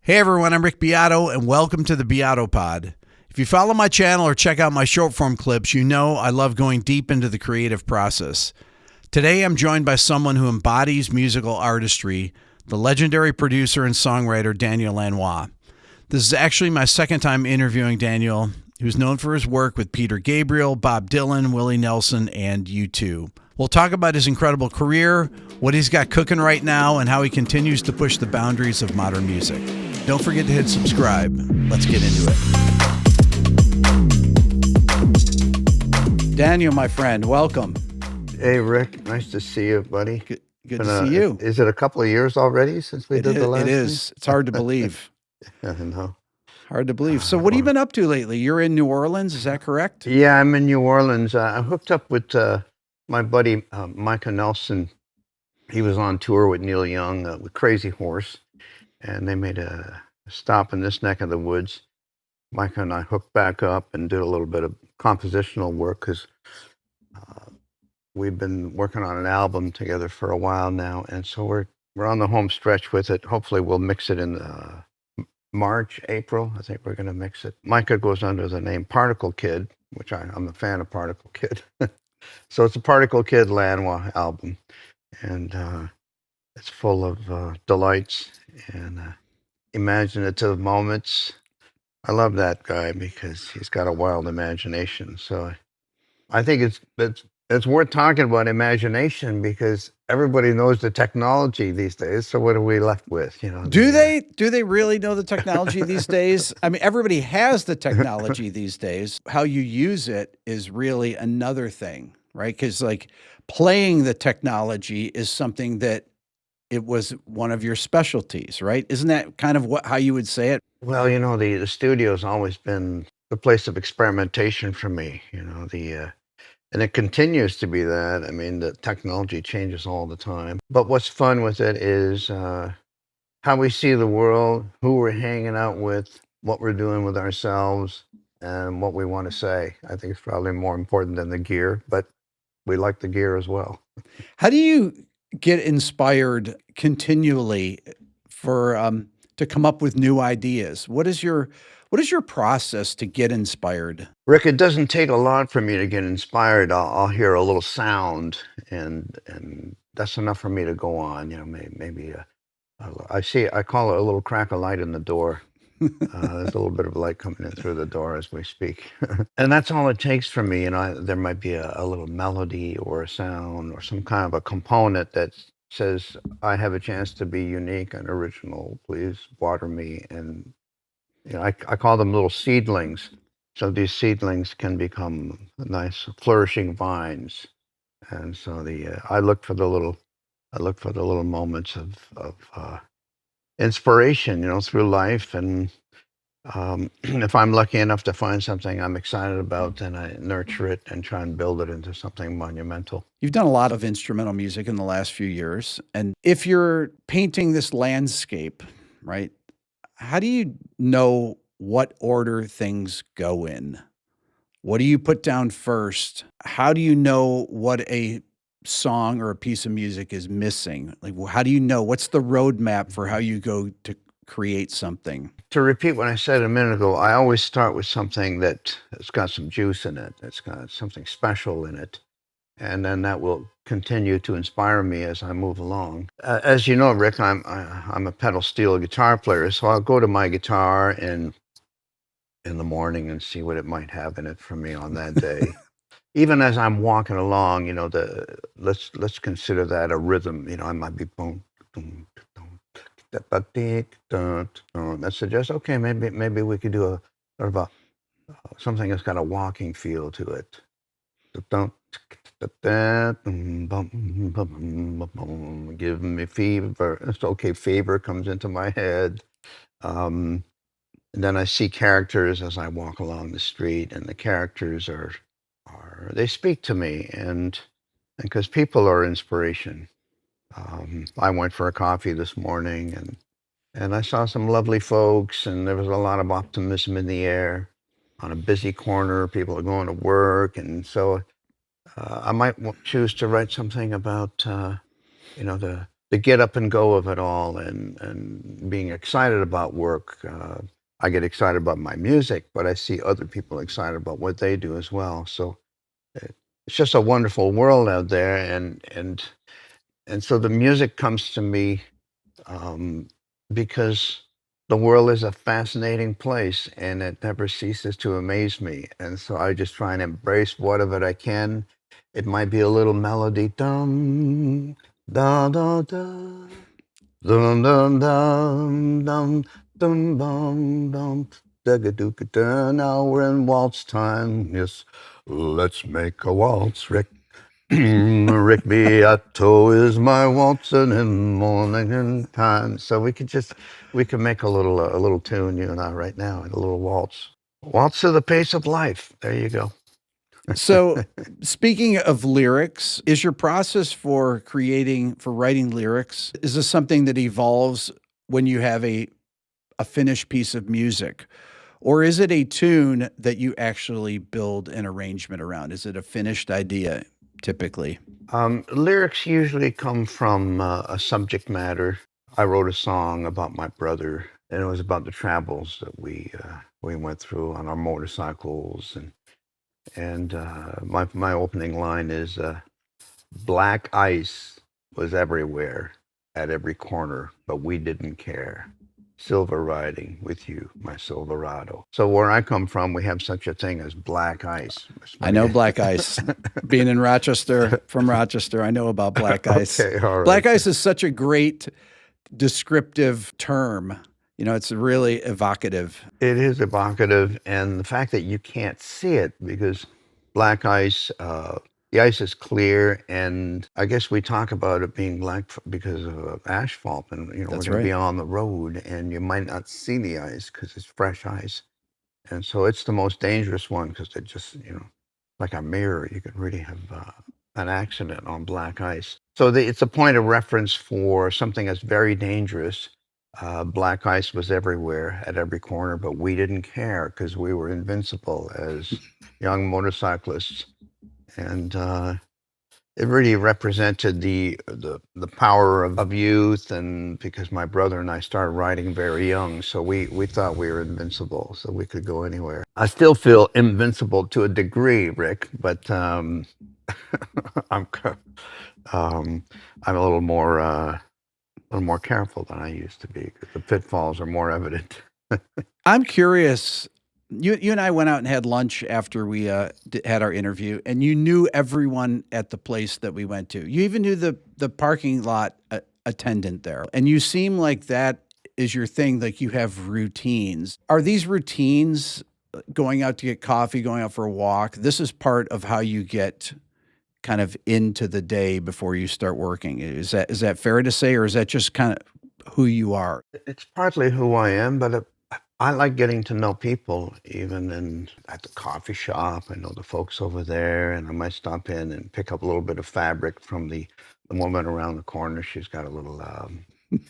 Hey everyone, I'm Rick Beato, and welcome to the Beato Pod. If you follow my channel or check out my short form clips, you know I love going deep into the creative process. Today I'm joined by someone who embodies musical artistry, the legendary producer and songwriter Daniel Lanois. This is actually my second time interviewing Daniel, who's known for his work with Peter Gabriel, Bob Dylan, Willie Nelson, and U2. We'll talk about his incredible career, what he's got cooking right now, and how he continues to push the boundaries of modern music. Don't forget to hit subscribe. Let's get into it. Daniel, my friend, welcome. Hey, Rick. Nice to see you, buddy. Good to see you. Is it a couple of years already since we did the last It is. It's hard to believe. I know. Hard to believe. So what have you been up to lately? You're in New Orleans, is that correct? Yeah, I'm in New Orleans. I hooked up with my buddy, Micah Nelson. He was on tour with Neil Young with Crazy Horse, and they made a stop in this neck of the woods. Micah and I hooked back up and did a little bit of compositional work because we've been working on an album together for a while now, and so we're on the home stretch with it. Hopefully we'll mix it in March, April. I think we're going to mix it. Micah goes under the name Particle Kid, which I'm a fan of Particle Kid. So it's a Particle Kid Lanois album, and it's full of delights and imaginative moments. I love that guy because he's got a wild imagination. So I think it's worth talking about imagination because everybody knows the technology these days. So what are we left with? You know? Do they really know the technology these days? I mean, everybody has the technology these days. How you use it is really another thing, right? Because like playing the technology is something that it was one of your specialties, right? Isn't that kind of how you would say it? Well, you know, the studio's always been the place of experimentation for me. You know, and it continues to be that. I mean, the technology changes all the time. But what's fun with it is how we see the world, who we're hanging out with, what we're doing with ourselves, and what we want to say. I think it's probably more important than the gear, but we like the gear as well. How do you get inspired continually for to come up with new ideas? What is your process to get inspired? Rick, it doesn't take a lot for me to get inspired. I'll hear a little sound, and that's enough for me to go on. You know, maybe I call it a little crack of light in the door. There's a little bit of light coming in through the door as we speak, and that's all it takes for me. You know, there might be a little melody or a sound or some kind of a component that says I have a chance to be unique and original. Please water me. And you know, I call them little seedlings. So these seedlings can become nice flourishing vines. And so I look for the little moments of inspiration, you know, through life. And if I'm lucky enough to find something I'm excited about, then I nurture it and try and build it into something monumental. You've done a lot of instrumental music in the last few years. And if you're painting this landscape, right, how do you know what order things go in? What do you put down first? How do you know what a song or a piece of music is missing? Like, how do you know? What's the roadmap for how you go to create something? To repeat what I said a minute ago, I always start with something that's got some juice in it. It's got something special in it. And then that will continue to inspire me as I move along. As you know, Rick, I'm a pedal steel guitar player, so I'll go to my guitar in the morning and see what it might have in it for me on that day. Even as I'm walking along, you know, let's consider that a rhythm. You know, I might be boom, boom, boom, that suggests okay, maybe we could do a sort of a something that's got a walking feel to it. Give me fever. It's okay. Fever comes into my head. And then I see characters as I walk along the street, and the characters they speak to me, and because people are inspiration. I went for a coffee this morning, and I saw some lovely folks, and there was a lot of optimism in the air. On a busy corner, people are going to work, and so I might choose to write something about, you know, the get up and go of it all, and being excited about work. I get excited about my music, but I see other people excited about what they do as well. So it's just a wonderful world out there, and so the music comes to me um, because the world is a fascinating place and it never ceases to amaze me. And so I just try and embrace what of it I can. It might be a little melody, dum, da, da, da, dum, dum, dum, dum, dum, dum, dum, da. Now we're in waltz time. Yes, let's make a waltz, Rick. Rick Beato is my waltzing in the morning and time. So we can make a little tune, you and I, right now, and a little waltz. Waltz to the pace of life. There you go. So, speaking of lyrics, is your process for writing lyrics, is this something that evolves when you have a finished piece of music? Or is it a tune that you actually build an arrangement around? Is it a finished idea typically? Lyrics usually come from a subject matter. I wrote a song about my brother, and it was about the travels that we went through on our motorcycles, and my opening line is black ice was everywhere at every corner, but we didn't care. Silver riding with you, my Silverado. So where I come from, we have such a thing as black ice. I know black ice. Being in Rochester, from Rochester, I know about black ice. Okay, all right. Black ice is such a great descriptive term. You know, it's really evocative. It is evocative, and the fact that you can't see it because black ice, the ice is clear, and I guess we talk about it being black because of asphalt, and we're That's going to be right. on the road, and you might not see the ice because it's fresh ice, and so it's the most dangerous one because it just like a mirror, you could really have an accident on black ice. So it's a point of reference for something that's very dangerous. Black ice was everywhere at every corner, but we didn't care because we were invincible as young motorcyclists, and it really represented the power of youth. And because my brother and I started riding very young, so we thought we were invincible, so we could go anywhere. I still feel invincible to a degree, Rick, but I'm I'm a little more careful than I used to be because the pitfalls are more evident. I'm curious. You and I went out and had lunch after we had our interview, and you knew everyone at the place that we went to. You even knew the parking lot attendant there, and you seem like that is your thing. Like you have routines. Are these routines going out to get coffee, going out for a walk? This is part of how you get kind of into the day before you start working. Is that fair to say, or is that just kind of who you are? It's partly who I am, but I like getting to know people, even at the coffee shop. I know the folks over there, and I might stop in and pick up a little bit of fabric from the woman around the corner. She's got a little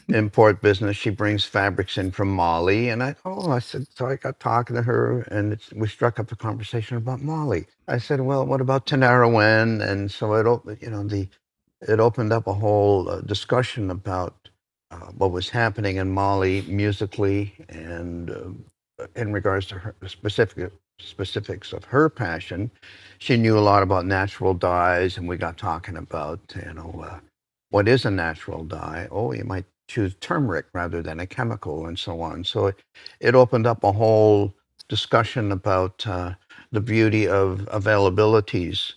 import business. She brings fabrics in from Mali, and I said, so I got talking to her, and we struck up a conversation about Mali. I said, well, what about Tanarawen? And so it opened up a whole discussion about what was happening in Mali musically, and in regards to her specifics of her passion. She knew a lot about natural dyes, and we got talking about what is a natural dye. Oh, you might choose turmeric rather than a chemical, and so on. So it opened up a whole discussion about the beauty of availabilities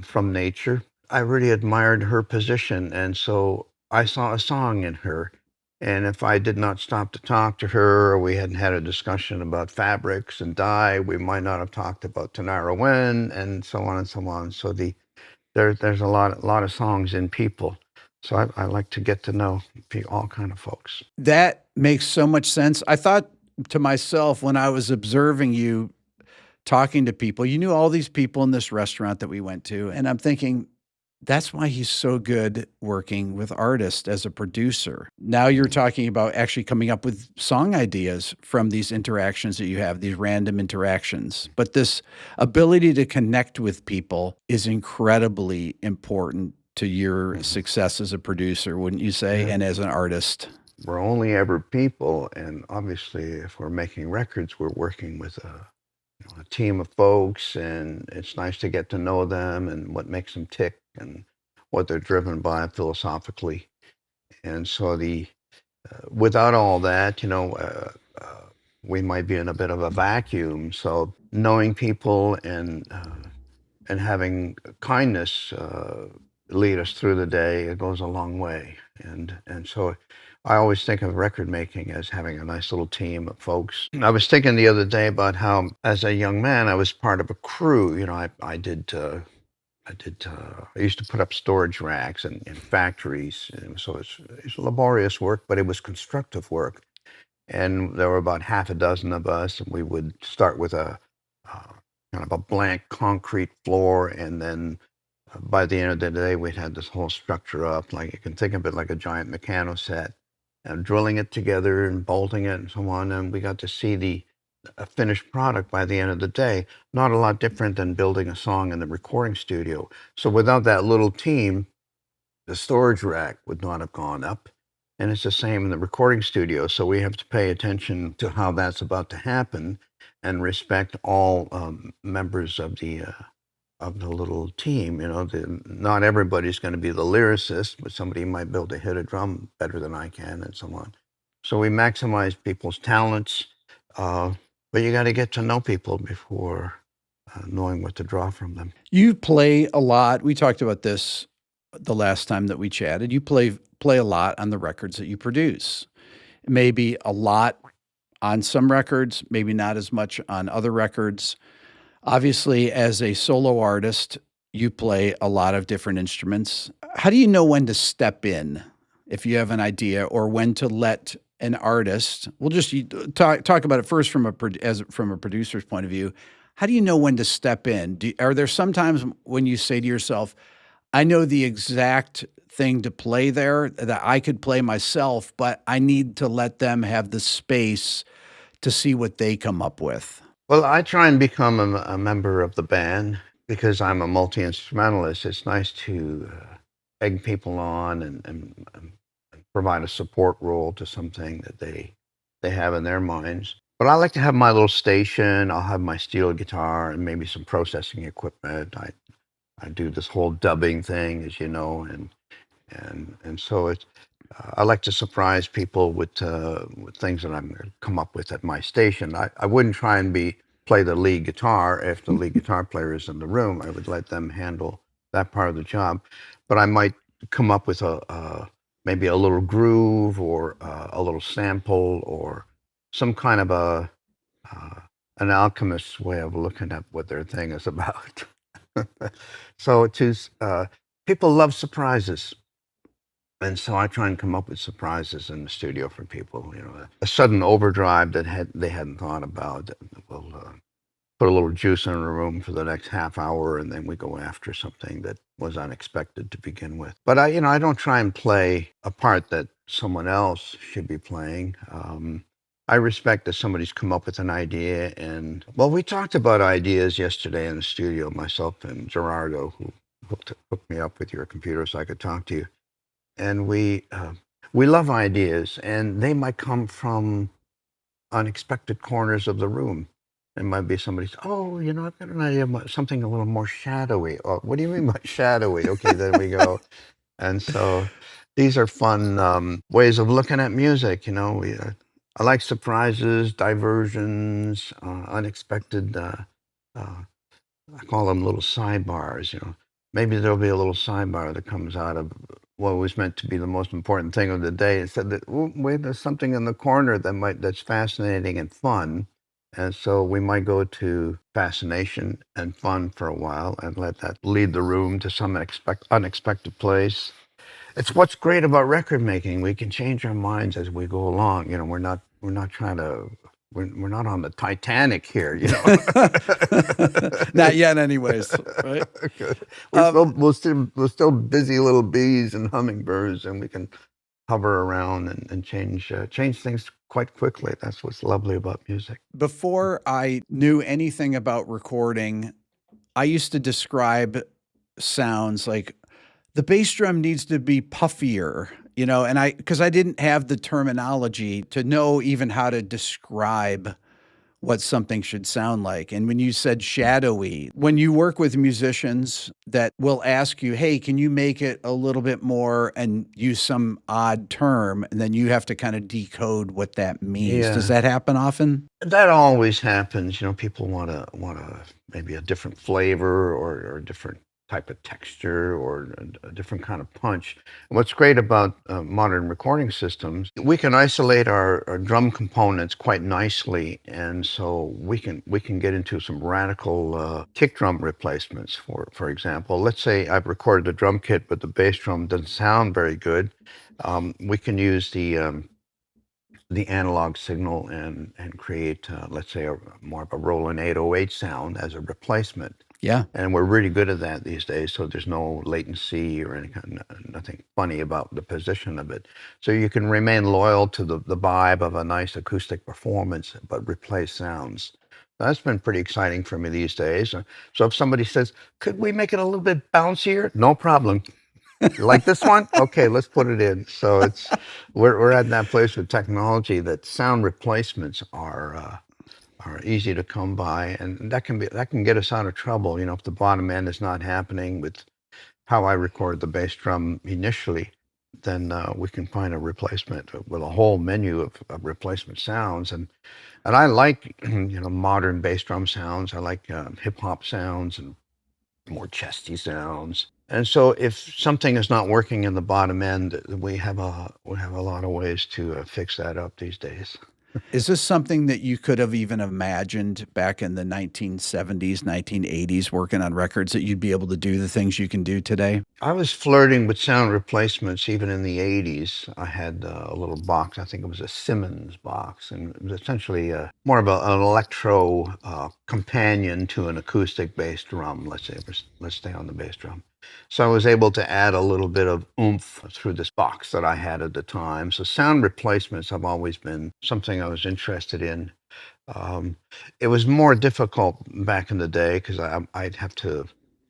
from nature. I really admired her position, and so I saw a song in her. And if I did not stop to talk to her, or we hadn't had a discussion about fabrics and dye, we might not have talked about Tanara Wen and so on and so on. So there's a lot of songs in people. So I like to get to know all kind of folks. That makes so much sense. I thought to myself when I was observing you talking to people, you knew all these people in this restaurant that we went to. And I'm thinking, that's why he's so good working with artists as a producer. Now you're talking about actually coming up with song ideas from these interactions that you have, these random interactions. But this ability to connect with people is incredibly important to your success as a producer, wouldn't you say, Yeah. and as an artist? We're only ever people, and obviously, if we're making records, we're working with a team of folks, and it's nice to get to know them and what makes them tick and what they're driven by philosophically. And so without all that, we might be in a bit of a vacuum. So knowing people and having kindness lead us through the day, it goes a long way. And so I always think of record making as having a nice little team of folks. I was thinking the other day about how, as a young man, I was part of a crew. I used to put up storage racks in factories, and so it's laborious work, but it was constructive work. And there were about half a dozen of us, and we would start with a uh, kind of a blank concrete floor, and then by the end of the day, we'd had this whole structure up. Like you can think of it like a giant mechano set, and drilling it together and bolting it and so on. And we got to see the finished product by the end of the day. Not a lot different than building a song in the recording studio. So without that little team, the storage rack would not have gone up. And it's the same in the recording studio. So we have to pay attention to how that's about to happen and respect all members of the little team. Not everybody's going to be the lyricist, but somebody might be able to hit a drum better than I can, and so on. So we maximize people's talents, uh, but you got to get to know people before knowing what to draw from them. You play a lot. We talked about this the last time that we chatted. You play a lot on the records that you produce. Maybe a lot on some records, maybe not as much on other records. Obviously, as a solo artist, you play a lot of different instruments. How do you know when to step in, if you have an idea, or when to let an artist? We'll just talk about it first from from a producer's point of view. How do you know when to step in? Are there some times when you say to yourself, I know the exact thing to play there that I could play myself, but I need to let them have the space to see what they come up with? Well, I try and become a member of the band because I'm a multi-instrumentalist. It's nice to egg people on and provide a support role to something that they have in their minds. But I like to have my little station. I'll have my steel guitar and maybe some processing equipment. I do this whole dubbing thing, as you know, and so it's I like to surprise people with things that I'm going to come up with at my station. I wouldn't try and play the lead guitar if the lead guitar player is in the room. I would let them handle that part of the job, but I might come up with maybe a little groove or a little sample or some kind of uh, an alchemist's way of looking at what their thing is about. So people love surprises. And so I try and come up with surprises in the studio for people, a sudden overdrive that they hadn't thought about. We'll put a little juice in the room for the next half hour, and then we go after something that was unexpected to begin with. But I don't try and play a part that someone else should be playing. I respect that somebody's come up with an idea, and well, we talked about ideas yesterday in the studio, myself and Gerardo, who hooked me up with your computer so I could talk to you. And we love ideas, and they might come from unexpected corners of the room. It might be somebody's, oh, I've got an idea about something a little more shadowy. Oh, what do you mean by shadowy? Okay, there we go. And so these are fun ways of looking at music. I like surprises, diversions, unexpected. I call them little sidebars. Maybe there'll be a little sidebar that comes out of what was meant to be the most important thing of the day. It said that, oh, wait, there's something in the corner that's fascinating and fun. And so we might go to fascination and fun for a while and let that lead the room to some unexpected place. It's what's great about record making. We can change our minds as we go along. We're not trying to we're not on the Titanic here, Not yet, anyways. Right? We're still busy little bees and hummingbirds, and we can hover around and change things quite quickly. That's what's lovely about music. Before I knew anything about recording, I used to describe sounds like the bass drum needs to be puffier, and because I didn't have the terminology to know even how to describe what something should sound like. And when you said shadowy, when you work with musicians that will ask you, hey, can you make it a little bit more and use some odd term? And then you have to kind of decode what that means. Does Yeah, that happen often? that always happens. People want to maybe a different flavor or a different type of texture or a different kind of punch. And what's great about modern recording systems, we can isolate our drum components quite nicely, and so we can get into some radical kick drum replacements. For example, let's say I've recorded a drum kit, but the bass drum doesn't sound very good. We can use the analog signal and create, let's say, more of a Roland 808 sound as a replacement. Yeah. And we're really good at that these days, so there's no latency or nothing funny about the position of it. So you can remain loyal to the vibe of a nice acoustic performance, but replace sounds. That's been pretty exciting for me these days. So if somebody says, "Could we make it a little bit bouncier?" No problem. You like this one? Okay, let's put it in. So we're at that place with technology that sound replacements are easy to come by, and that can get us out of trouble. If the bottom end is not happening with how I record the bass drum initially, then we can find a replacement with a whole menu of replacement sounds. And I like modern bass drum sounds. I like hip hop sounds and more chesty sounds. And so if something is not working in the bottom end, we have a lot of ways to fix that up these days. Is this something that you could have even imagined back in the 1970s, 1980s, working on records, that you'd be able to do the things you can do today? I was flirting with sound replacements even in the 80s. I had a little box, I think it was a Simmons box, and it was essentially more of an electro companion to an acoustic bass drum. Let's stay on the bass drum. So I was able to add a little bit of oomph through this box that I had at the time. So sound replacements have always been something I was interested in. Um, it was more difficult back in the day because I'd have to,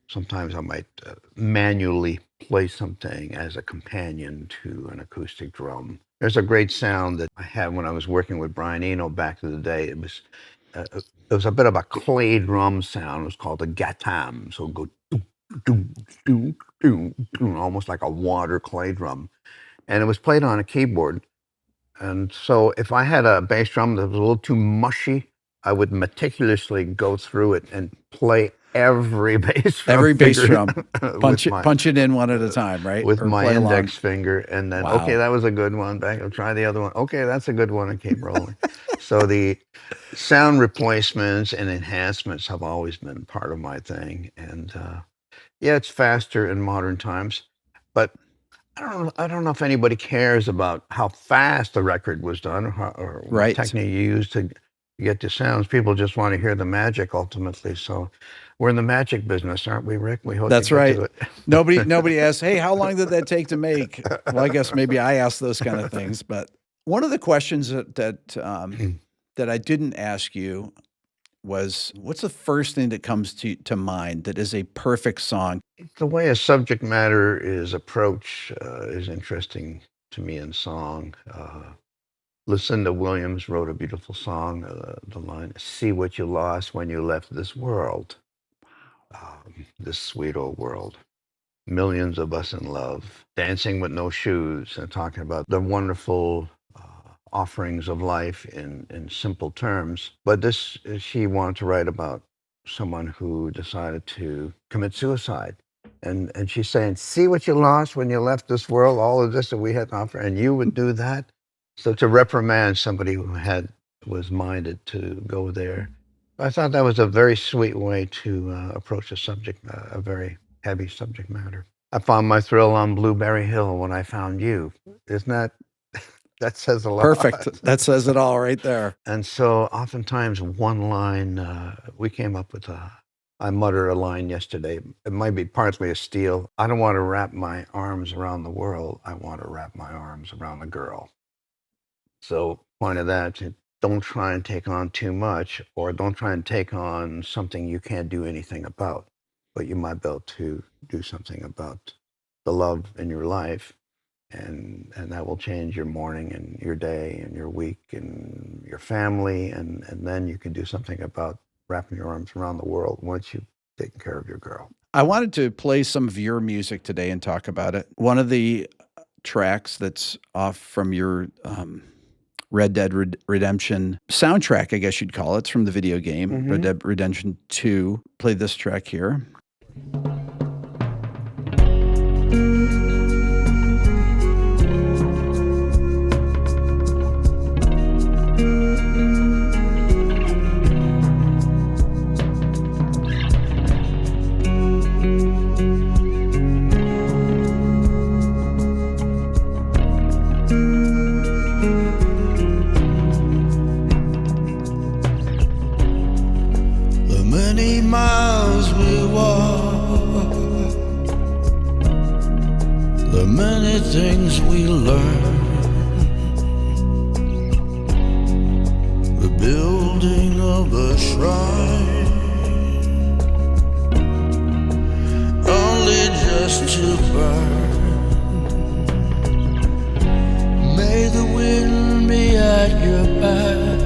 sometimes I might manually play something as a companion to an acoustic drum. There's a great sound that I had when I was working with Brian Eno back in the day. It was a bit of a clay drum sound. It was called a gatam. So it'd go doo, doo, doo, doo, doo, almost like a water clay drum. And it was played on a keyboard. And so if I had a bass drum that was a little too mushy, I would meticulously go through it and play every bass drum Every bass figure drum, punch it in one at a time, right? with Or my play along. index finger, and then okay, Wow. that was a good one. Back, I'll try the other one. Okay, that's a good one, and keep rolling. So the sound replacements and enhancements have always been part of my thing, and yeah, it's faster in modern times, but I don't know if anybody cares about how fast the record was done or what Right. technique you used to get the sounds. People just want to hear the magic ultimately. So we're in the magic business, aren't we, Rick? We hope to That's get right. to it. Nobody asks, hey, how long did that take to make? Well, I guess maybe I ask those kind of things. But one of the questions that I didn't ask you was, what's the first thing that comes to mind that is a perfect song? The way a subject matter is approached is interesting to me in song. Lucinda Williams wrote a beautiful song. The line, "See what you lost when you left this world, this sweet old world. Millions of us in love, dancing with no shoes," and talking about the wonderful offerings of life in simple terms. But this, she wanted to write about someone who decided to commit suicide. And she's saying, "See what you lost when you left this world, all of this that we had to offer, and you would do that." So to reprimand somebody who was minded to go there, I thought that was a very sweet way to approach a subject, a very heavy subject matter. I found my thrill on Blueberry Hill when I found you. Isn't that says a lot? Perfect. That says it all right there. And so oftentimes one line, we came up with I muttered a line yesterday. It might be partly a steal. I don't want to wrap my arms around the world. I want to wrap my arms around a girl. So point of that, don't try and take on too much, or don't try and take on something you can't do anything about, but you might be able to do something about the love in your life, and that will change your morning and your day and your week and your family, and then you can do something about wrapping your arms around the world once you've taken care of your girl. I wanted to play some of your music today and talk about it. One of the tracks that's off from your Red Dead Redemption soundtrack, I guess you'd call it. It's from the video game, Red Dead Redemption 2. Play this track here. Miles we walk, the many things we learn, the building of a shrine, only just to burn. May the wind be at your back,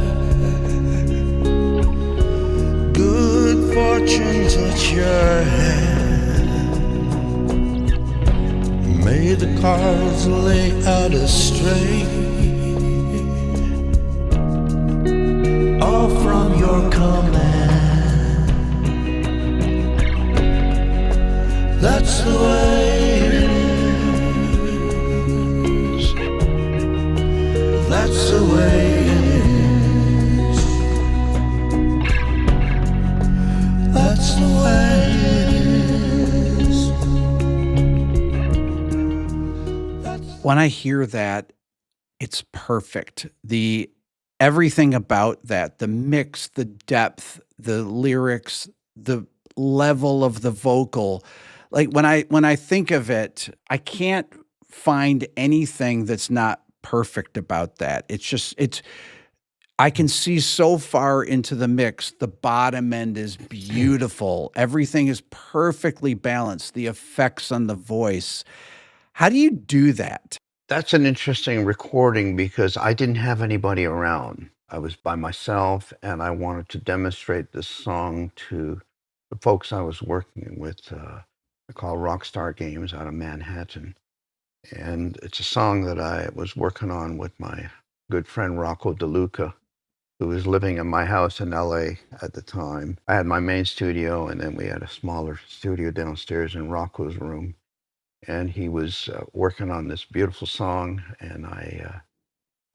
fortune touch your hand. May the cards lay out astray, all from your command. That's the way it is. That's the way it is. That's the way it is. When I hear that, it's perfect. Everything about that, the mix, the depth, the lyrics, the level of the vocal. Like when I think of it, I can't find anything that's not perfect about that. I can see so far into the mix. The bottom end is beautiful. Everything is perfectly balanced. The effects on the voice. How do you do that? That's an interesting recording because I didn't have anybody around. I was by myself, and I wanted to demonstrate this song to the folks I was working with. They're called Rockstar Games out of Manhattan. And it's a song that I was working on with my good friend Rocco DeLuca, who was living in my house in LA at the time. I had my main studio, and then we had a smaller studio downstairs in Rocco's room. And he was working on this beautiful song, and I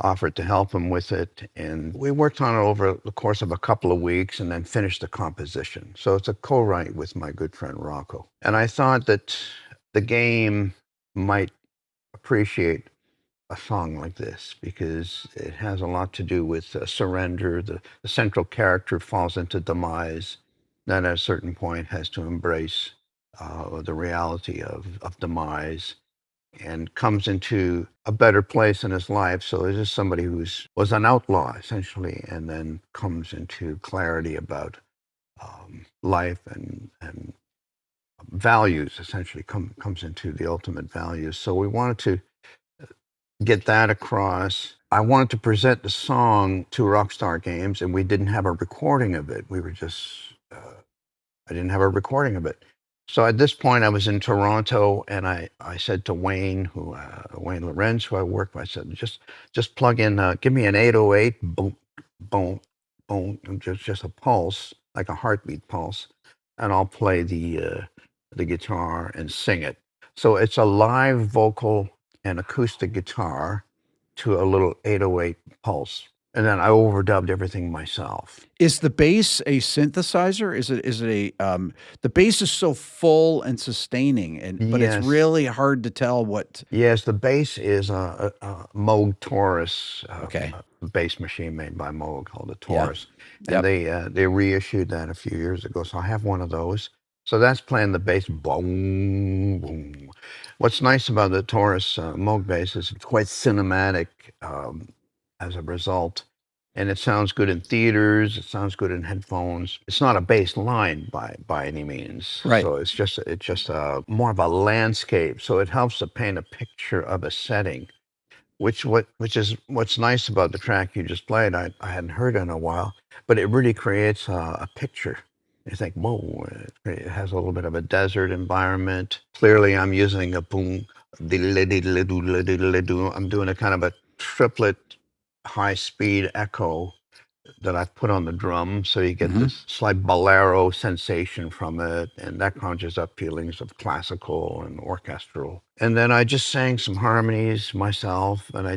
offered to help him with it. And we worked on it over the course of a couple of weeks and then finished the composition. So it's a co-write with my good friend Rocco. And I thought that the game might appreciate a song like this because it has a lot to do with surrender. The central character falls into demise, then at a certain point has to embrace the reality of demise and comes into a better place in his life. So this is somebody was an outlaw essentially, and then comes into clarity about life and values. Essentially, comes into the ultimate values. So we wanted to get that across. I wanted to present the song to Rockstar Games, and we didn't have a recording of it. We were just, I didn't have a recording of it. So at this point, I was in Toronto, and I said to Wayne Lorenz, who I worked with, I said, just plug in, give me an 808, boom, boom, boom, and just a pulse, like a heartbeat pulse, and I'll play the guitar and sing it. So it's a live vocal and acoustic guitar to a little 808 pulse. And then I overdubbed everything myself. Is the bass a synthesizer? Is it the bass is so full and sustaining, but Yes. it's really hard to tell what. Yes, the bass is a Moog Taurus Okay. bass machine made by Moog called the Yeah. Taurus. And they reissued that a few years ago. So I have one of those. So that's playing the bass, boom, boom. What's nice about the Taurus Moog bass is it's quite cinematic as a result. and it sounds good in theaters. It sounds good in headphones. It's not a bass line by any means. Right. So it's just more of a landscape. So it helps to paint a picture of a setting, which is what's nice about the track you just played. I hadn't heard in a while, but it really creates a picture. You think, whoa, it has a little bit of a desert environment. Clearly, I'm using a boom, diddle-a-diddle-a-diddle-a-diddle-a-doo. I'm doing a kind of a triplet high-speed echo that I've put on the drum, so you get this slight bolero sensation from it, and that conjures up feelings of classical and orchestral. And then I just sang some harmonies myself, and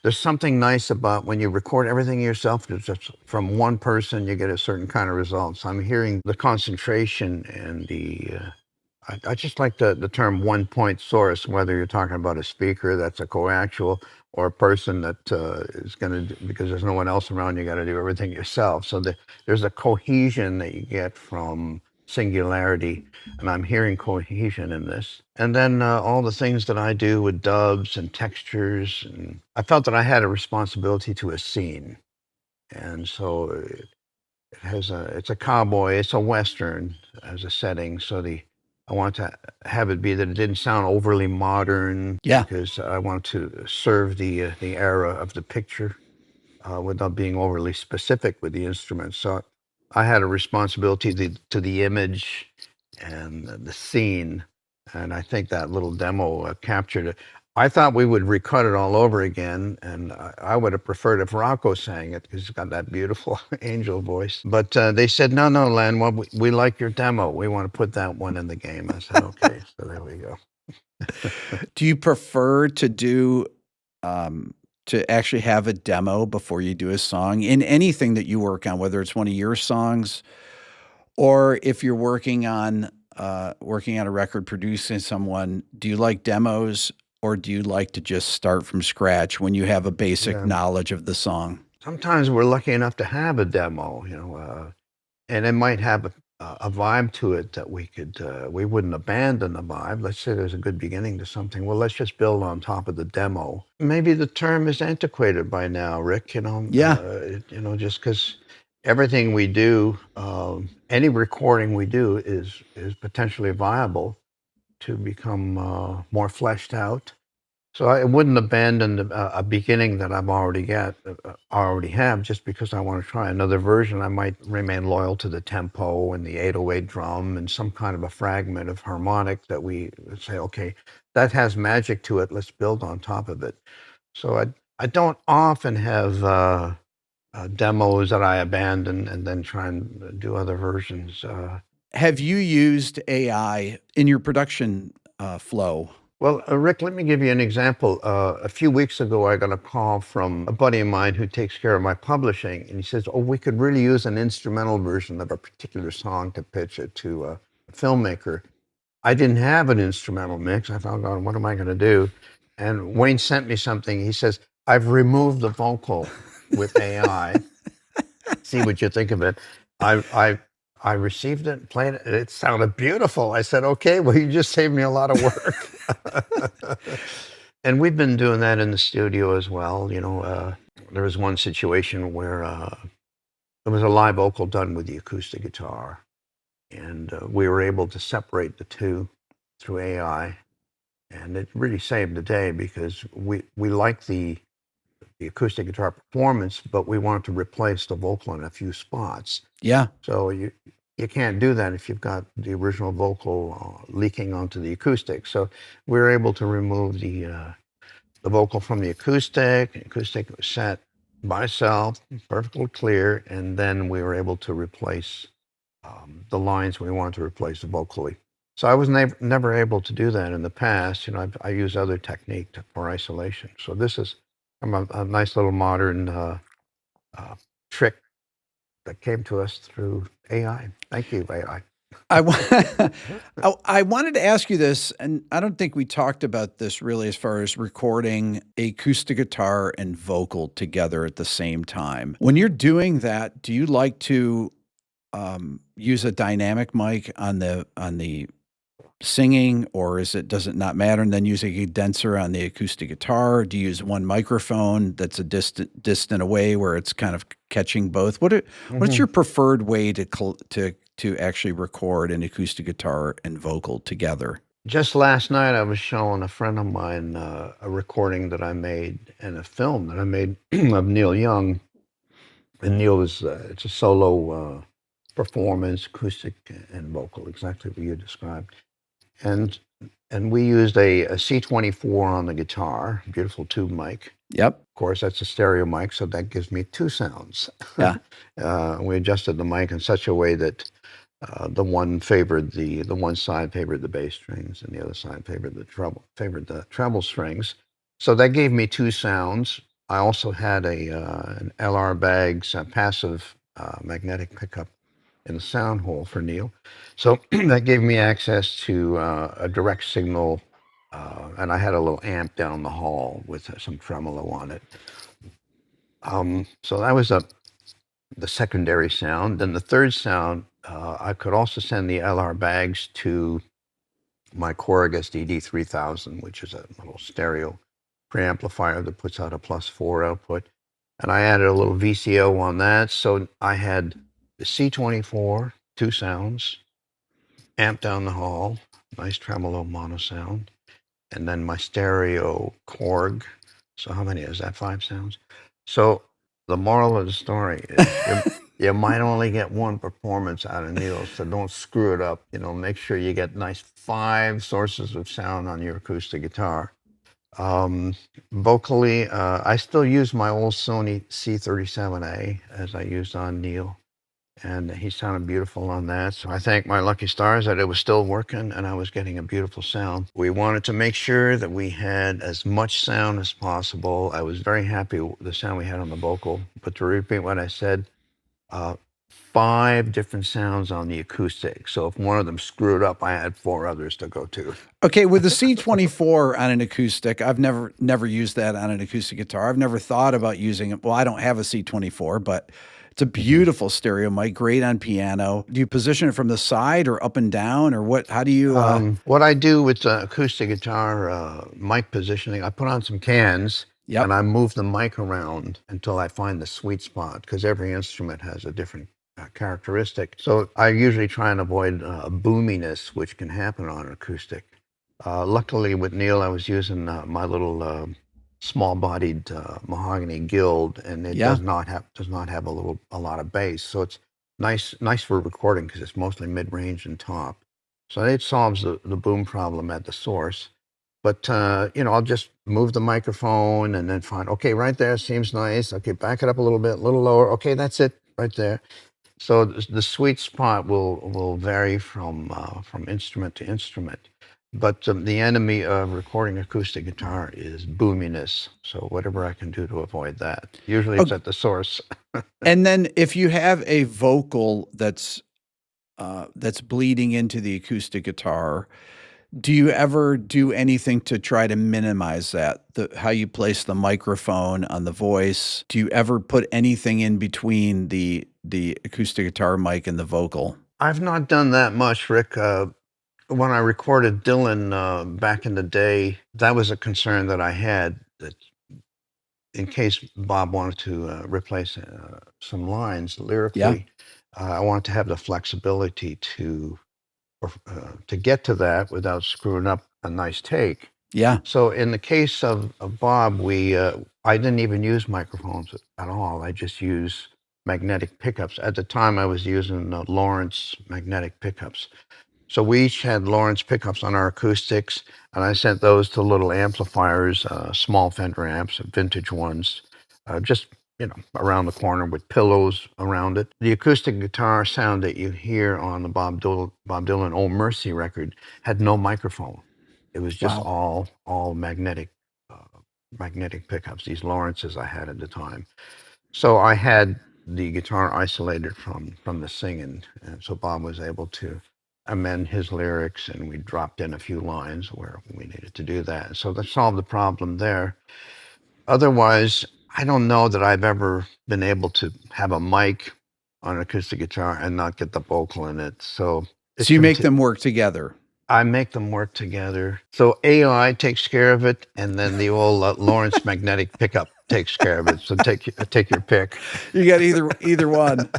there's something nice about when you record everything yourself, it's just from one person, you get a certain kind of result. So I'm hearing the concentration and I just like the term one-point source, whether you're talking about a speaker that's a coaxial or a person that is going to, because there's no one else around, you got to do everything yourself. So there's a cohesion that you get from singularity, and I'm hearing cohesion in this. And then all the things that I do with dubs and textures, and I felt that I had a responsibility to a scene. And so it's a cowboy, it's a Western as a setting. So I want to have it be that it didn't sound overly modern. Yeah. Because I want to serve the era of the picture without being overly specific with the instruments. So I had a responsibility to the image and the scene, and I think that little demo captured it. I thought we would recut it all over again, and I would have preferred if Rocco sang it because he's got that beautiful angel voice. But they said, no, Len, well, we like your demo. We want to put that one in the game. I said, okay, so there we go. Do you prefer to do to actually have a demo before you do a song in anything that you work on, whether it's one of your songs or if you're working on a record, producing someone? Do you like demos, or do you like to just start from scratch when you have a basic knowledge of the song? Sometimes we're lucky enough to have a demo, and it might have a vibe to it that we wouldn't abandon the vibe. Let's say there's a good beginning to something. Well, let's just build on top of the demo. Maybe the term is antiquated by now, Rick. Yeah. Just because everything we do, any recording we do is potentially viable to become more fleshed out. So I wouldn't abandon a beginning that I've already have, just because I want to try another version. I might remain loyal to the tempo and the 808 drum and some kind of a fragment of harmonic that we would say, okay, that has magic to it. Let's build on top of it. So I don't often have demos that I abandon and then try and do other versions. Have you used AI in your production flow? Well, Rick, let me give you an example. A few weeks ago, I got a call from a buddy of mine who takes care of my publishing, and he says, "Oh, we could really use an instrumental version of a particular song to pitch it to a filmmaker." I didn't have an instrumental mix. I thought, God, what am I going to do? And Wayne sent me something. He says, "I've removed the vocal with AI. See what you think of it." I received it, played it, and it sounded beautiful. I said, okay, well, you just saved me a lot of work. And we've been doing that in the studio as well. There was one situation where there was a live vocal done with the acoustic guitar, and we were able to separate the two through AI, and it really saved the day because we liked the acoustic guitar performance, but we wanted to replace the vocal in a few spots. Yeah. So you can't do that if you've got the original vocal leaking onto the acoustic. So we were able to remove the vocal from the acoustic. The acoustic was set by itself, perfectly clear, and then we were able to replace the lines we wanted to replace vocally. So I was never able to do that in the past. I use other technique for isolation. So this is a nice little modern trick that came to us through AI. Thank you, AI. I wanted to ask you this, and I don't think we talked about this really as far as recording acoustic guitar and vocal together at the same time. When you're doing that, do you like to use a dynamic mic on the singing, or does it not matter? And then using a condenser on the acoustic guitar? Do you use one microphone that's a distant away where it's kind of catching both? What's your preferred way to actually record an acoustic guitar and vocal together? Just last night, I was showing a friend of mine a recording that I made and a film that I made of Neil Young. And Neil it's a solo performance, acoustic and vocal, exactly what you described. And we used a C24 on the guitar, beautiful tube mic. Yep. Of course, that's a stereo mic, so that gives me two sounds. Yeah. We adjusted the mic in such a way that the one side favored the bass strings, and the other side favored the treble strings. So that gave me two sounds. I also had an LR Baggs passive magnetic pickup in the sound hole for Neil. So that gave me access to a direct signal, and I had a little amp down the hall with some tremolo on it. So that was the secondary sound. Then the third sound, I could also send the LR Baggs to my Korg SDD3000, which is a little stereo preamplifier that puts out a +4 output. And I added a little VCO on that. So I had the C24, two sounds, amp down the hall, nice tremolo mono sound, and then my stereo Korg. So how many is that? 5 sounds. So the moral of the story is you might only get one performance out of Neil, so don't screw it up. Make sure you get nice 5 sources of sound on your acoustic guitar. Vocally, I still use my old Sony C37A as I used on Neil, and he sounded beautiful on that. So I thank my lucky stars that it was still working and I was getting a beautiful sound. We wanted to make sure that we had as much sound as possible. I was very happy with the sound we had on the vocal, but to repeat what I said, 5 different sounds on the acoustic. So if one of them screwed up, I had 4 others to go to. Okay, with the C24 on an acoustic, I've never used that on an acoustic guitar. I've never thought about using it. Well, I don't have a C24, but it's a beautiful stereo mic, great on piano. Do you position it from the side or up and down, or what? How do you? What I do with the acoustic guitar mic positioning, I put on some cans. Yep. And I move the mic around until I find the sweet spot, because every instrument has a different characteristic. So I usually try and avoid boominess, which can happen on an acoustic. Luckily with Neil, I was using my little small-bodied mahogany Guild, and it does not have a lot of bass. So it's nice for recording because it's mostly mid-range and top. So it solves the boom problem at the source. But, I'll just move the microphone and then find, okay, right there seems nice. Okay, back it up a little bit, a little lower. Okay, that's it right there. So the sweet spot will vary from instrument to instrument. But the enemy of recording acoustic guitar is boominess. So whatever I can do to avoid that. Usually it's at the source. And then if you have a vocal that's bleeding into the acoustic guitar, do you ever do anything to try to minimize that? How you place the microphone on the voice? Do you ever put anything in between the acoustic guitar mic and the vocal? I've not done that much, Rick. When I recorded Dylan back in the day, that was a concern that I had, that in case Bob wanted to replace some lines lyrically, I wanted to have the flexibility to get to that without screwing up a nice take. Yeah. So in the case of Bob, I didn't even use microphones at all. I just used magnetic pickups. At the time, I was using Lawrence magnetic pickups. So we each had Lawrence pickups on our acoustics, and I sent those to little amplifiers, small Fender amps, vintage ones, just around the corner with pillows around it. The acoustic guitar sound that you hear on the Bob Dylan "Oh Mercy" record had no microphone. It was just all magnetic pickups. These Lawrences I had at the time. So I had the guitar isolated from the singing, and so Bob was able to amend his lyrics, and we dropped in a few lines where we needed to do that. So that solved the problem there. Otherwise, I don't know that I've ever been able to have a mic on an acoustic guitar and not get the vocal in it. So you make them work together. I make them work together. So AI takes care of it, and then the old Lawrence magnetic pickup takes care of it. So take your pick. You got either one.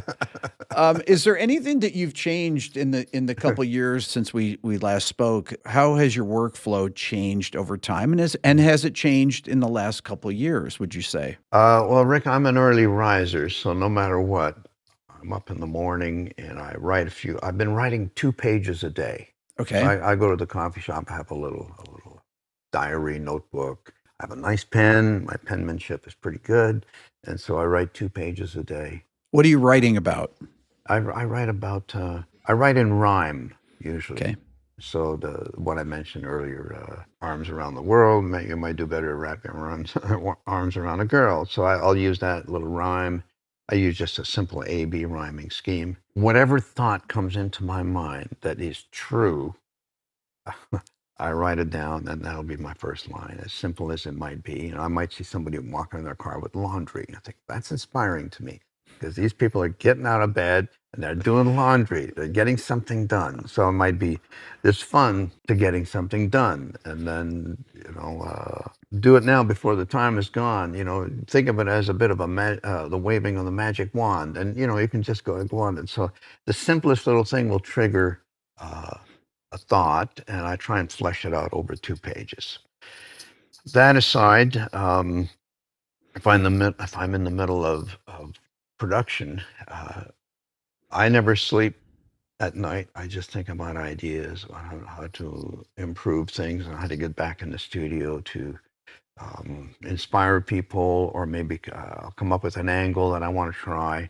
Is there anything that you've changed in the couple years since we last spoke? How has your workflow changed over time, and has it changed in the last couple of years? Would you say? Well, Rick, I'm an early riser, so no matter what, I'm up in the morning and I write a few. I've been writing 2 pages a day. Okay. So I go to the coffee shop, I have a little diary notebook. I have a nice pen. My penmanship is pretty good, and so I write 2 pages a day. What are you writing about? I write about I write in rhyme usually. Okay. So what I mentioned earlier, arms around the world, you might do better at wrapping arms around a girl. So I'll use that little rhyme. I use just a simple A-B rhyming scheme. Whatever thought comes into my mind that is true, I write it down, and that'll be my first line, as simple as it might be. I might see somebody walking in their car with laundry. I think that's inspiring to me, because these people are getting out of bed and they're doing laundry. They're getting something done. So it might be there's fun to getting something done, and then do it now before the time is gone. Think of it as a bit of the waving of the magic wand, and you can just go on. And so the simplest little thing will trigger a thought, and I try and flesh it out over 2 pages. That aside, if I'm in the middle of production, I never sleep at night. I just think about ideas on how to improve things and how to get back in the studio to inspire people, or maybe come up with an angle that I want to try.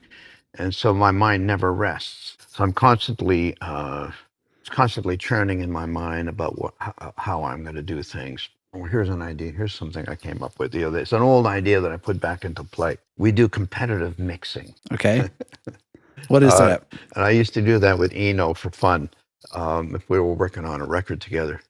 And so my mind never rests. So I'm constantly churning in my mind about how I'm going to do things. Well, here's an idea. Here's something I came up with the other day. It's an old idea that I put back into play. We do competitive mixing. Okay. What is that? And I used to do that with Eno for fun. If we were working on a record together,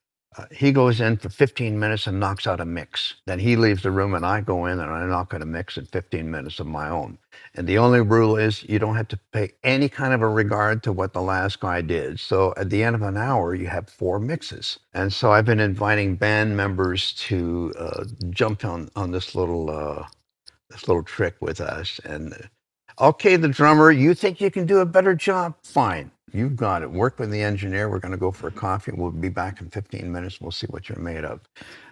he goes in for 15 minutes and knocks out a mix. Then he leaves the room, and I go in and I knock out a mix in 15 minutes of my own. And the only rule is you don't have to pay any kind of a regard to what the last guy did. So at the end of an hour, you have 4 mixes. And so I've been inviting band members to jump on this little trick with us. And okay, the drummer, you think you can do a better job? Fine. You've got it. Work with the engineer. We're going to go for a coffee. We'll be back in 15 minutes. We'll see what you're made of.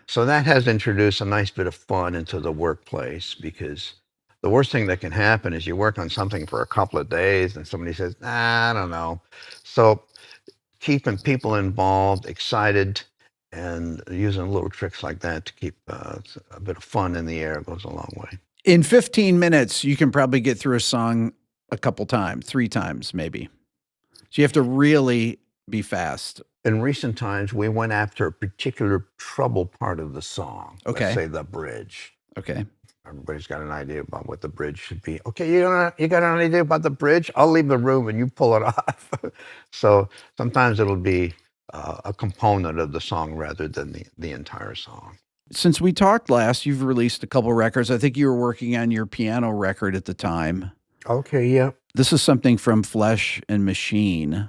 So that has introduced a nice bit of fun into the workplace, because the worst thing that can happen is you work on something for a couple of days and somebody says, I don't know. So keeping people involved, excited, and using little tricks like that to keep a bit of fun in the air goes a long way. In 15 minutes, you can probably get through a song a couple times, 3 times maybe. So you have to really be fast. In recent times, we went after a particular trouble part of the song. Okay. Let's say the bridge. Okay. Everybody's got an idea about what the bridge should be. Okay, you got an idea about the bridge? I'll leave the room and you pull it off. So sometimes it'll be a component of the song rather than the entire song. Since we talked last, you've released a couple records. I think you were working on your piano record at the time. Okay, yeah. This is something from Flesh and Machine.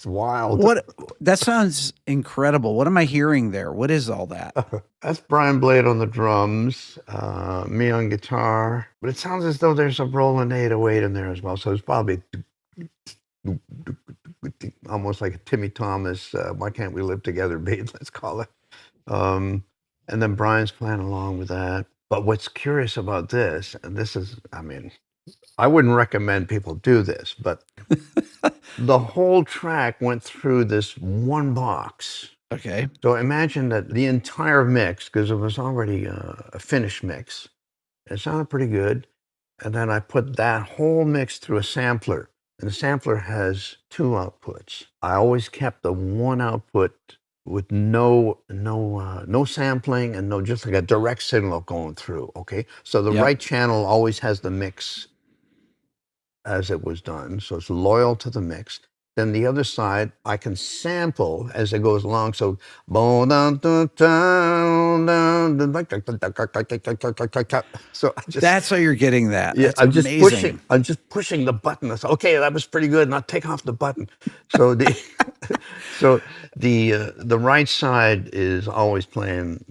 Wild. What? That sounds incredible. What am I hearing there? What is all that? That's Brian Blade on the drums, me on guitar. But it sounds as though there's a Roland 808 in there as well. So it's probably almost like a Timmy Thomas, Why Can't We Live Together beat, let's call it. And then Brian's playing along with that. But what's curious about this, and this is, I wouldn't recommend people do this, but the whole track went through this one box. Okay. So imagine that the entire mix, because it was already a finished mix, it sounded pretty good. And then I put that whole mix through a sampler. And the sampler has two outputs. I always kept the one output with no sampling and no, just like a direct signal going through. Okay, so the Yep. right channel always has the mix as it was done, so it's loyal to the mix. Then the other side, I can sample as it goes along. So, so I just That's how you're getting that. yeah, That's amazing. I'm just pushing the button. I said, okay, that was pretty good. Now take off the button. So the so the right side is always playing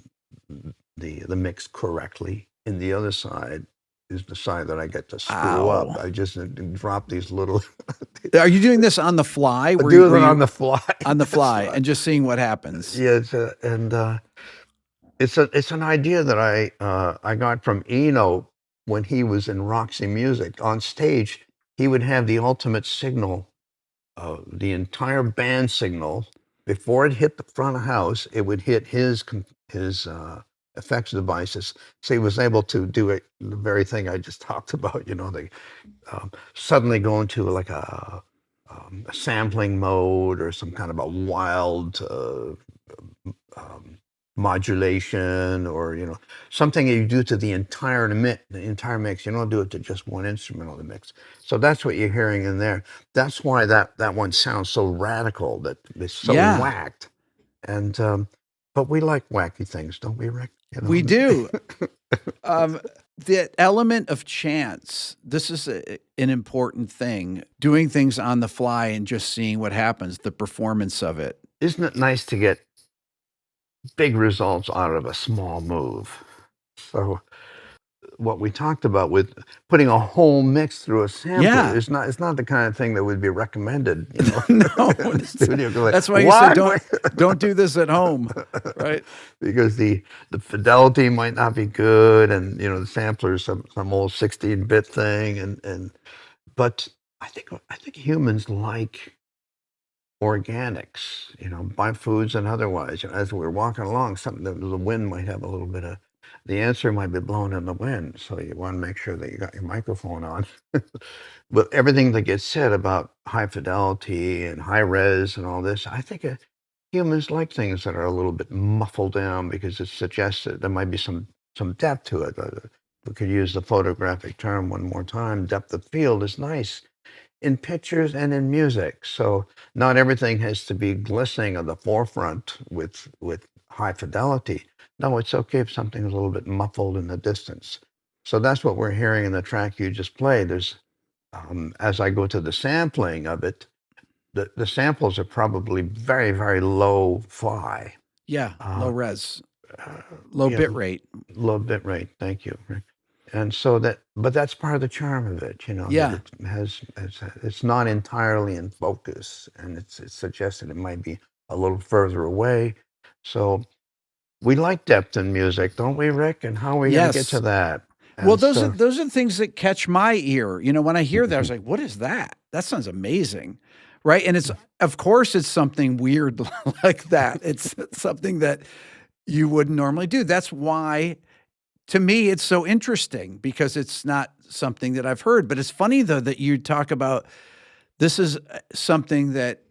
the mix correctly, and the other side is the side that I get to screw up. Ow. I just drop these little. Are you doing this on the fly? I Were do you- it were on you the fly. on the That's fly right. and just seeing what happens. Yeah, it's an idea that I got from Eno when he was in Roxy Music. On stage, he would have the ultimate signal, the entire band signal. Before it hit the front of house, it would hit his effects devices. So he was able to do it, the very thing I just talked about. They suddenly go into like a sampling mode or some kind of a wild modulation, or something that you do to the entire mix. You don't do it to just one instrument on the mix. So that's what you're hearing in there. That's why that one sounds so radical, that it's so Yeah. whacked. And but we like wacky things, don't we, Rick? We do. The element of chance, this is an important thing. Doing things on the fly and just seeing what happens, the performance of it. Isn't it nice to get big results out of a small move? So what we talked about with putting a whole mix through a sampler Yeah. is not, it's not the kind of thing that would be recommended, No, in the studio. Go like, that's why you say "What?" don't do this at home, right? Because the fidelity might not be good, and the sampler is some old 16-bit thing, but I think humans like organics, buy foods and otherwise. As we're walking along, something that the wind might have a little bit of, the answer might be blown in the wind. So you want to make sure that you got your microphone on. But everything that gets said about high fidelity and high res and all this, I think humans like things that are a little bit muffled down, because it suggests that there might be some depth to it. We could use the photographic term one more time. Depth of field is nice in pictures and in music. So not everything has to be glistening on the forefront with high fidelity. No, it's okay if something's a little bit muffled in the distance. So that's what we're hearing in the track you just played. There's as I go to the sampling of it, the samples are probably very, very low fi. Yeah, low res, uh, low yeah, bit rate. low bit rate. Thank you, Rick. And so but that's part of the charm of it, that Yeah. it's not entirely in focus, and it's suggested it might be a little further away. So we like depth in music, don't we, Rick? And how are we going to get Yes. to that? Well, And those so- are the things that catch my ear. When I hear that, I was like, "What is that? That sounds amazing." Right? And it's, of course, it's something weird like that. It's something that you wouldn't normally do. That's why, to me, it's so interesting, because it's not something that I've heard. But it's funny, though, that you talk about this is something that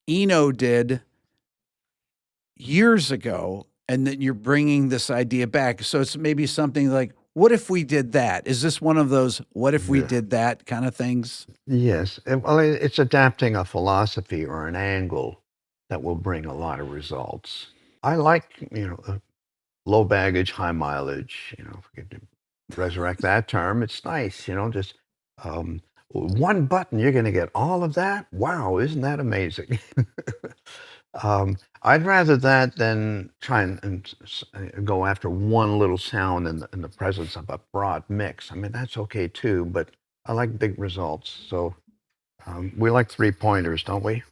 Eno did years ago, and that you're bringing this idea back. So it's maybe something like, what if we did that? Is this one of those what if we Yeah. did that kind of things? Yes. Well, it's adapting a philosophy or an angle that will bring a lot of results. I like, low baggage, high mileage, if we could resurrect that term. It's nice, just one button, you're going to get all of that. Wow, isn't that amazing? I'd rather that than try and go after one little sound in the presence of a broad mix. I mean, that's okay too, but I like big results. So we like 3-pointers, don't we?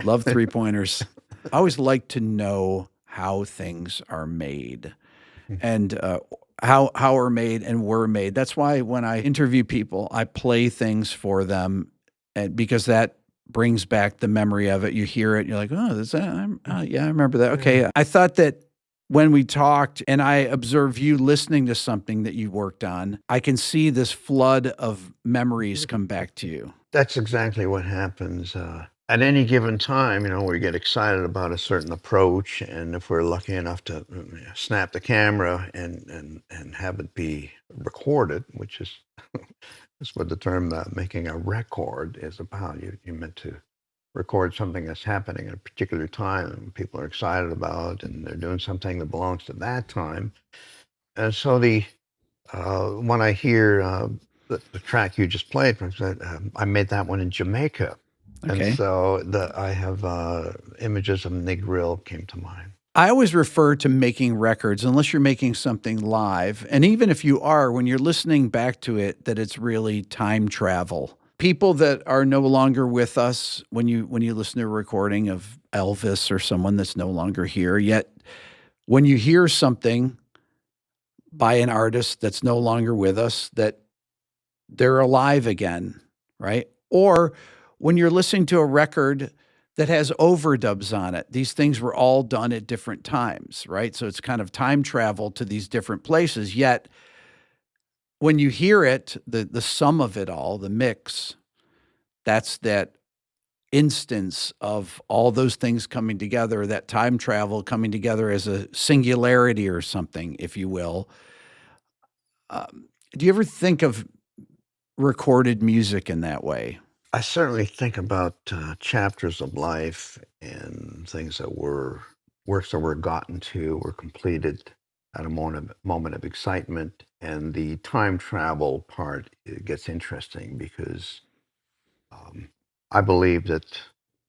Love 3-pointers. I always like to know how things are made. And how are made and were made. That's why when I interview people, I play things for them, and because that brings back the memory of it. You hear it, and you're like, oh, is that? Yeah, I remember that. Okay, I thought that when we talked, and I observe you listening to something that you worked on, I can see this flood of memories come back to you. That's exactly what happens. At any given time, we get excited about a certain approach, and if we're lucky enough to snap the camera and have it be recorded, which is that's what the term making a record is about. You meant to record something that's happening at a particular time and people are excited about, and they're doing something that belongs to that time. And so when I hear the track you just played, for instance, I made that one in Jamaica. Okay. And so I have images of Negril came to mind. I always refer to making records, unless you're making something live. And even if you are, when you're listening back to it, that it's really time travel. People that are no longer with us, when you listen to a recording of Elvis or someone that's no longer here, yet when you hear something by an artist that's no longer with us, that they're alive again, right? Or when you're listening to a record that has overdubs on it, these things were all done at different times, right? So it's kind of time travel to these different places. Yet when you hear it, the sum of it all, the mix, that's that instance of all those things coming together, that time travel coming together as a singularity or something, if you will. Do you ever think of recorded music in that way? I certainly think about chapters of life and things that were works that were gotten to, were completed at a moment of excitement. And the time travel part, it gets interesting because I believe that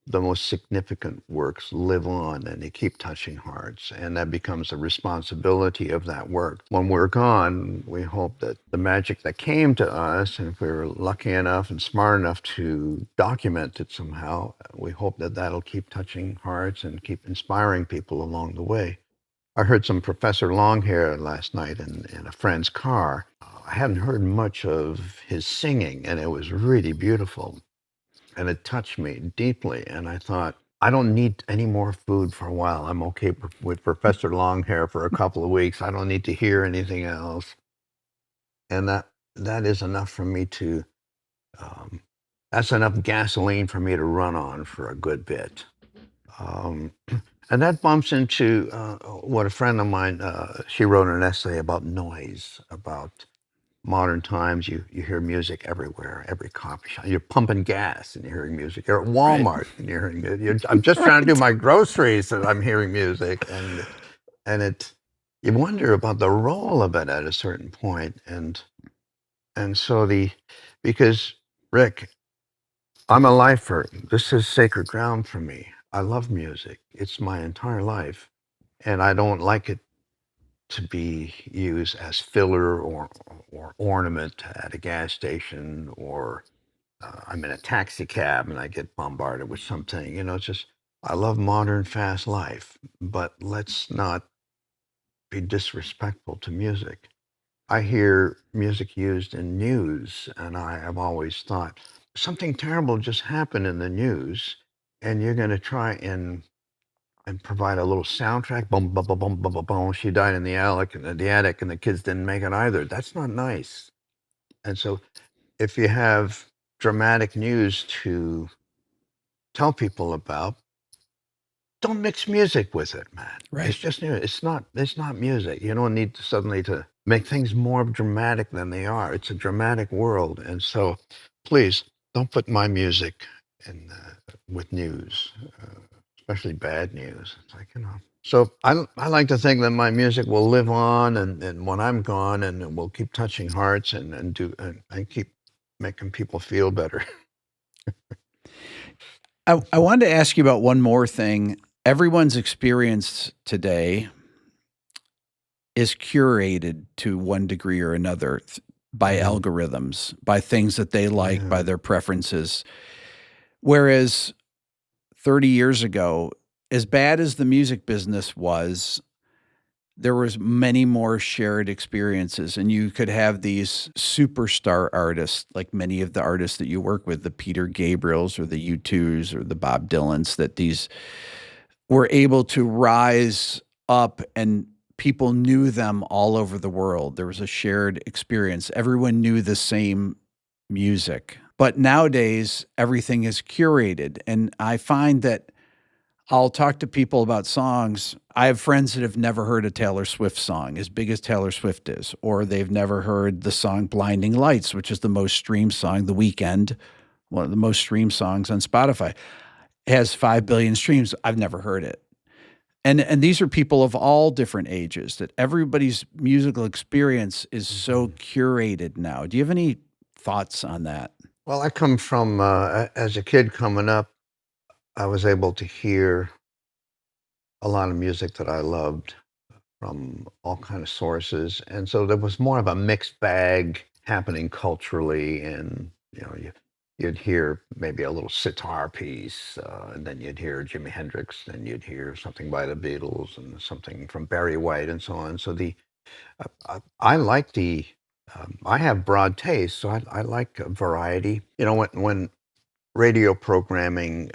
the most significant works live on and they keep touching hearts, and that becomes a responsibility of that work. When we're gone, we hope that the magic that came to us, and if we were lucky enough and smart enough to document it somehow, we hope that that'll keep touching hearts and keep inspiring people along the way. I heard some Professor Longhair last night in a friend's car. I hadn't heard much of his singing, and it was really beautiful. And it touched me deeply. And I thought, I don't need any more food for a while. I'm okay with Professor Longhair for a couple of weeks. I don't need to hear anything else. And that is enough for me to, that's enough gasoline for me to run on for a good bit. And that bumps into what a friend of mine, she wrote an essay about noise, about modern times. You hear music everywhere, every coffee shop. You're pumping gas and you're hearing music. You're at Walmart and you're hearing music. I'm just trying to do my groceries and I'm hearing music. And you wonder about the role of it at a certain point. And so because Rick, I'm a lifer. This is sacred ground for me. I love music. It's my entire life. And I don't like it to be used as filler or ornament at a gas station, or I'm in a taxi cab and I get bombarded with something. It's just, I love modern fast life, but let's not be disrespectful to music. I hear music used in news, and I have always thought something terrible just happened in the news, and you're going to try and provide a little soundtrack. Boom, boom, boom, boom, boom, boom, boom. She died in the attic, and the kids didn't make it either. That's not nice. And so, if you have dramatic news to tell people about, don't mix music with it, man. Right. It's just news. It's not music. You don't need to suddenly to make things more dramatic than they are. It's a dramatic world, and so please don't put my music in with news. Especially bad news. It's like, So I like to think that my music will live on, and when I'm gone, and it will keep touching hearts and keep making people feel better. I wanted to ask you about one more thing. Everyone's experience today is curated to one degree or another by algorithms, by things that they like, by their preferences. Whereas 30 years ago, as bad as the music business was, there was many more shared experiences, and you could have these superstar artists, like many of the artists that you work with, the Peter Gabriels or the U2s or the Bob Dylans, that these were able to rise up and people knew them all over the world. There was a shared experience. Everyone knew the same music. But nowadays, everything is curated. And I find that I'll talk to people about songs. I have friends that have never heard a Taylor Swift song, as big as Taylor Swift is, or they've never heard the song Blinding Lights, which is the most streamed song, The Weeknd, one of the most streamed songs on Spotify. It has 5 billion streams. I've never heard it. And these are people of all different ages, that everybody's musical experience is so curated now. Do you have any thoughts on that? Well, I come from, as a kid coming up, I was able to hear a lot of music that I loved from all kind of sources, and so there was more of a mixed bag happening culturally. And you'd hear maybe a little sitar piece, and then you'd hear Jimi Hendrix, and you'd hear something by the Beatles, and something from Barry White, and so on. So I like I have broad taste, so I like variety. When radio programming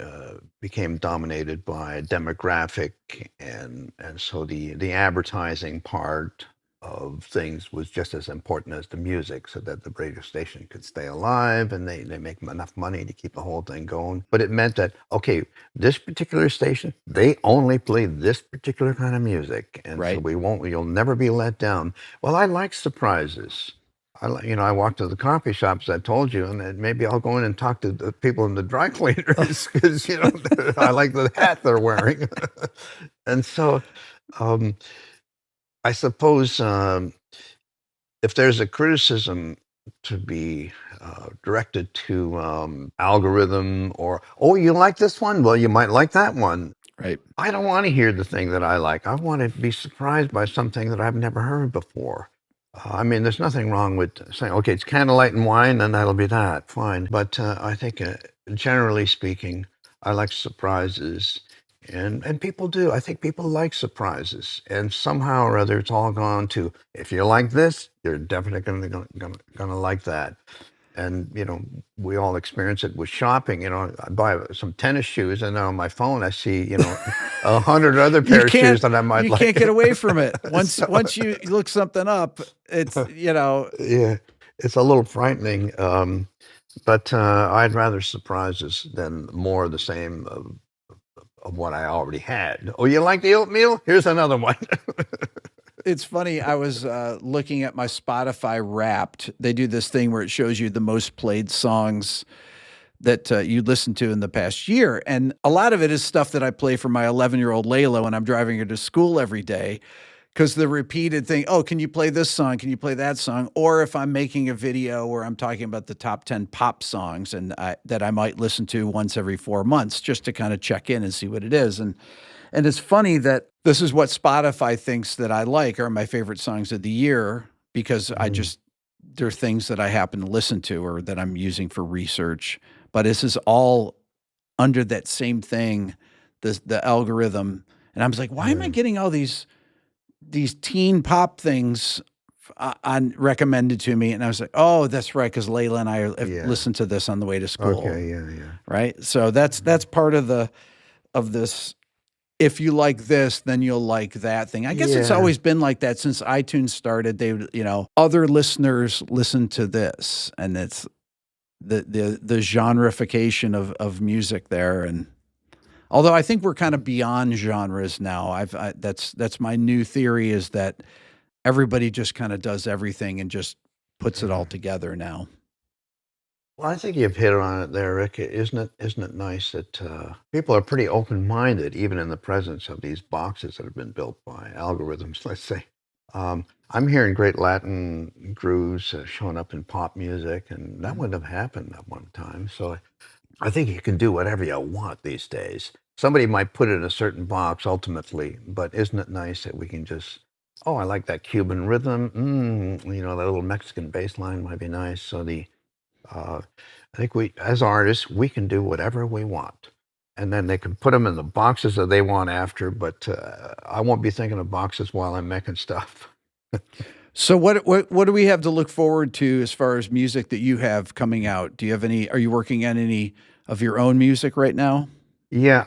became dominated by a demographic, and so the advertising part of things was just as important as the music, so that the radio station could stay alive, and they make enough money to keep the whole thing going. But it meant that, okay, this particular station, they only play this particular kind of music, and so Right. you'll never be let down. Well, I like surprises. I walk to the coffee shops, I told you, and then maybe I'll go in and talk to the people in the dry cleaners because, I like the hat they're wearing. And so, I suppose, if there's a criticism to be directed to algorithm, or, oh, you like this one? Well, you might like that one. Right. I don't want to hear the thing that I like. I want to be surprised by something that I've never heard before. I mean, there's nothing wrong with saying, okay, it's candlelight and wine, and that'll be that, fine. But I think, generally speaking, I like surprises, and people do. I think people like surprises, and somehow or other, it's all gone to, if you like this, you're definitely gonna like that. And we all experience it with shopping. I buy some tennis shoes, and then on my phone I see 100 other pair of shoes that I might You like. can't get away from it. Once So- once you look something up, it's Yeah, it's a little frightening. But I'd rather surprises than more of the same of what I already had. Oh, you like the oatmeal? Here's another one. It's funny. I was looking at my Spotify Wrapped. They do this thing where it shows you the most played songs that you listened to in the past year. And a lot of it is stuff that I play for my 11-year-old Layla when I'm driving her to school every day. Because the repeated thing, oh, can you play this song? Can you play that song? Or if I'm making a video where I'm talking about the top 10 pop songs that I might listen to once every 4 months, just to kind of check in and see what it is. And it's funny that this is what Spotify thinks that I like are my favorite songs of the year, because they're things that I happen to listen to or that I'm using for research. But this is all under that same thing, the algorithm. And I was like, why am I getting all these teen pop things on recommended to me? And I was like, oh, that's right, because Layla and I have listened to this on the way to school. Okay, yeah. Right. So that's part of this. If you like this, then you'll like that thing. I guess it's always been like that since iTunes started. They, other listeners listen to this, and it's the genreification of music there. And although I think we're kind of beyond genres now, that's my new theory, is that everybody just kind of does everything and just puts it all together now. Well, I think you've hit on it there, Rick. Isn't it nice that people are pretty open-minded, even in the presence of these boxes that have been built by algorithms, let's say. I'm hearing great Latin grooves showing up in pop music, and that wouldn't have happened at one time. So I think you can do whatever you want these days. Somebody might put it in a certain box ultimately, but isn't it nice that we can just, oh, I like that Cuban rhythm. That little Mexican bass line might be nice. So I think we, as artists, we can do whatever we want. and then they can put them in the boxes that they want after. But I won't be thinking of boxes while I'm making stuff. So what do we have to look forward to as far as music that you have coming out? Do you have any? Are you working on any of your own music right now? Yeah,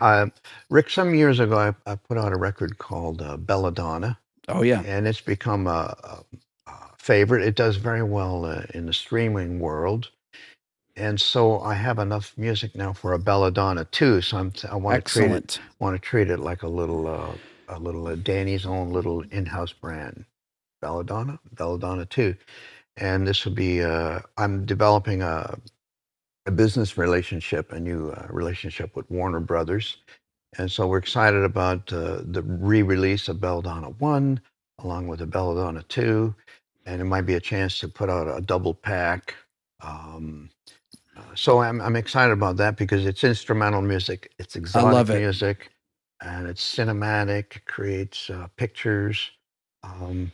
Rick, some years ago, I put out a record called Belladonna, Oh yeah, and it's become a favorite. It does very well in the streaming world. And so I have enough music now for a belladonna too. So I excellent. want to treat it like a little Danny's own little in-house brand, belladonna too. And this will be I'm developing a business relationship, a new relationship with Warner Brothers. And so we're excited about the re-release of Belladonna 1 along with the Belladonna 2. And it might be a chance to put out a double pack. Um, so I'm excited about that because it's instrumental music, it's I exotic love it. music, and it's cinematic. It creates pictures. Um,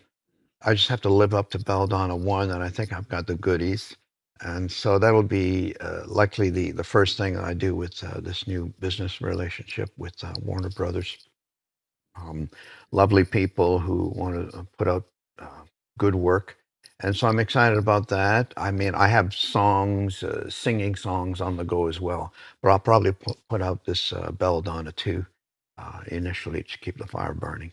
I just have to live up to Belladonna 1, and I think I've got the goodies. And so that'll be likely the first thing that I do with this new business relationship with Warner Brothers. Um, Lovely people who want to put out uh, good work. And so I'm excited about that. I mean, I have songs, singing songs on the go as well, but I'll probably put out this Belladonna too initially to keep the fire burning.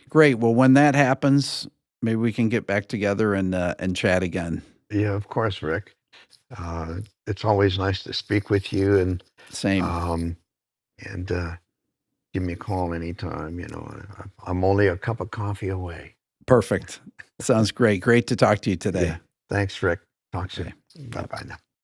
Great. Well, when that happens, maybe we can get back together and chat again. Yeah, of course, Rick. It's always nice to speak with you, Same. um, and give me a call anytime. You know, I'm only a cup of coffee away. Perfect. Sounds great. Great to talk to you today. Yeah. Thanks, Rick. Talk soon. Okay. Bye bye now.